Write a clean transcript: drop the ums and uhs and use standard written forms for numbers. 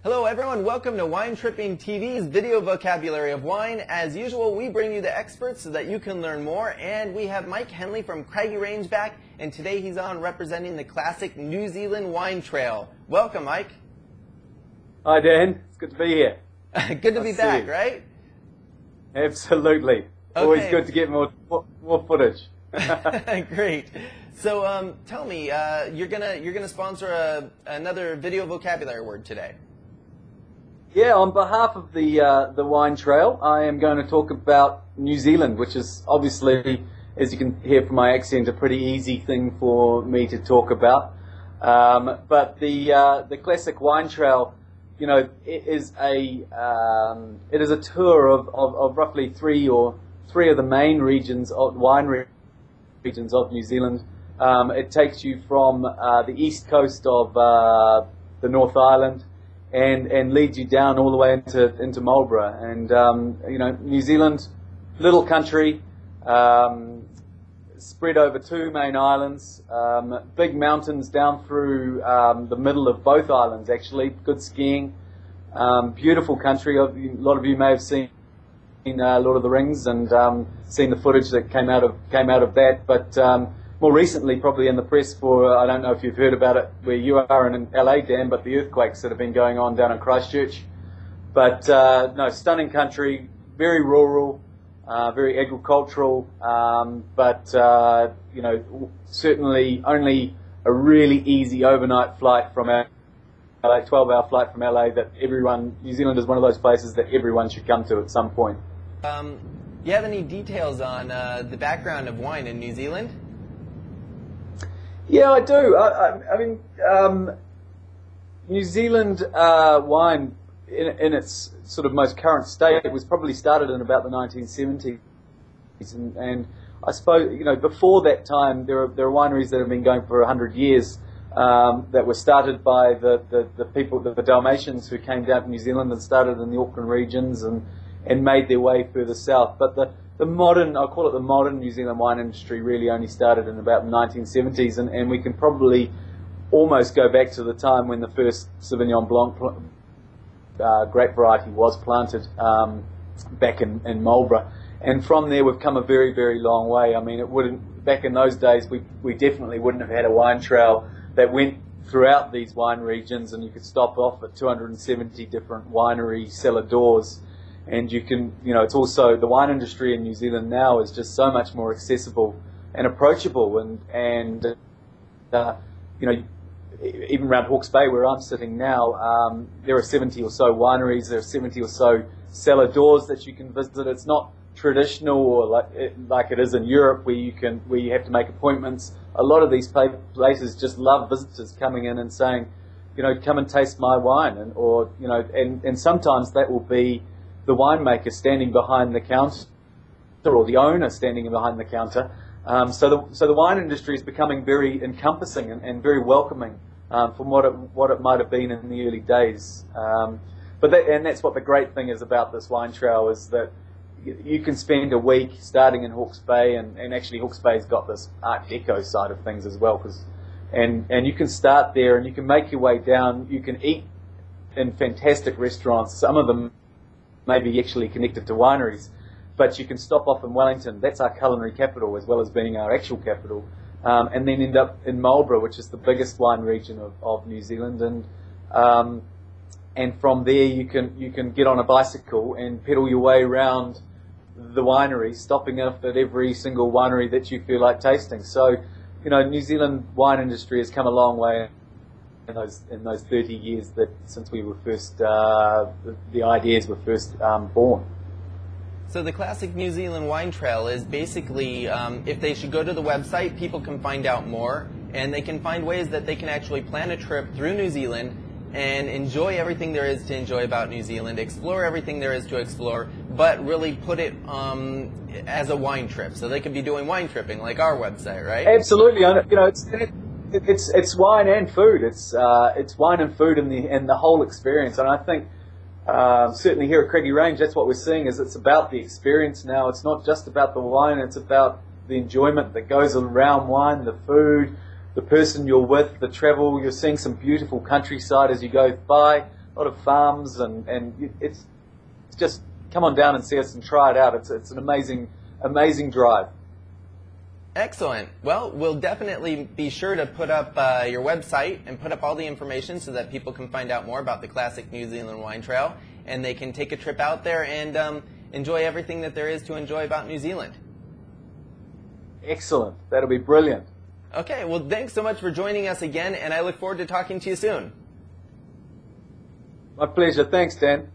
Hello everyone, welcome to Wine Tripping TV's video vocabulary of wine. As usual, we bring you the experts so that you can learn more, and we have Mike Henley from Craggy Range back, and today he's on representing the classic New Zealand wine trail. Welcome, Mike. Hi Dan, it's good to be here. Good to be back, right? Absolutely. Okay. Always good to get more footage. Great. So tell me, you're gonna sponsor another video vocabulary word today. Yeah, on behalf of the Wine Trail, I am going to talk about New Zealand, which is obviously, as you can hear from my accent, a pretty easy thing for me to talk about. But the classic Wine Trail, you know, it is a tour of roughly three of the main regions of regions of New Zealand. It takes you from the east coast of the North Island and leads you down all the way into Marlborough. And you know, New Zealand, little country, spread over two main islands, big mountains down through the middle of both islands. Actually, good skiing, beautiful country. A lot of you may have seen Lord of the Rings and seen the footage that came out of that. But more recently, probably in the press for, I don't know if you've heard about it where you are in LA, Dan, but the earthquakes that have been going on down in Christchurch. But no, stunning country, very rural, very agricultural, but you know, certainly only a really easy overnight flight from LA, 12-hour flight from LA that New Zealand is one of those places that everyone should come to at some point. You have any details on the background of wine in New Zealand? Yeah, I do. I mean, New Zealand wine, in its sort of most current state, was probably started in about the 1970s, and I suppose, you know, before that time, there are wineries that have been going for 100 years that were started by the people, the Dalmatians, who came down to New Zealand and started in the Auckland regions and made their way further south. But the modern, I'll call it the modern New Zealand wine industry, really only started in about the 1970s, and we can probably almost go back to the time when the first Sauvignon Blanc grape variety was planted back in Marlborough. And from there we've come a very, very long way. I mean, back in those days we definitely wouldn't have had a wine trail that went throughout these wine regions, and you could stop off at 270 different winery cellar doors. And you can, you know, it's also, the wine industry in New Zealand now is just so much more accessible and approachable, and you know, even around Hawke's Bay where I'm sitting now, there are 70 or so wineries, there are 70 or so cellar doors that you can visit. It's not traditional or like it is in Europe where you have to make appointments. A lot of these places just love visitors coming in and saying, you know, come and taste my wine, and sometimes that will be the winemaker standing behind the counter, or the owner standing behind the counter. So the wine industry is becoming very encompassing and very welcoming from what it might have been in the early days. But that's what the great thing is about this wine trail, is that you can spend a week starting in Hawke's Bay, and actually Hawke's Bay's got this Art Deco side of things as well, and you can start there and you can make your way down. You can eat in fantastic restaurants, some of them maybe actually connected to wineries, but you can stop off in Wellington. That's our culinary capital as well as being our actual capital, and then end up in Marlborough, which is the biggest wine region of New Zealand, and from there you can get on a bicycle and pedal your way around the winery, stopping off at every single winery that you feel like tasting. So, you know, New Zealand wine industry has come a long way in those 30 years since we were first, the ideas were first born. So the classic New Zealand wine trail is basically, if they should go to the website, people can find out more, and they can find ways that they can actually plan a trip through New Zealand and enjoy everything there is to enjoy about New Zealand, explore everything there is to explore, but really put it as a wine trip. So they could be doing wine tripping like our website, right? Absolutely. You know, it's wine and food. It's wine and food and the whole experience. And I think certainly here at Craggy Range, that's what we're seeing, is it's about the experience now. It's not just about the wine. It's about the enjoyment that goes around wine, the food, the person you're with, the travel. You're seeing some beautiful countryside as you go by. farms, and it's just come on down and see us and try it out. It's an amazing drive. Excellent. Well, we'll definitely be sure to put up your website and put up all the information so that people can find out more about the classic New Zealand Wine Trail, and they can take a trip out there and enjoy everything that there is to enjoy about New Zealand. Excellent. That'll be brilliant. Okay, well, thanks so much for joining us again, and I look forward to talking to you soon. My pleasure. Thanks, Dan.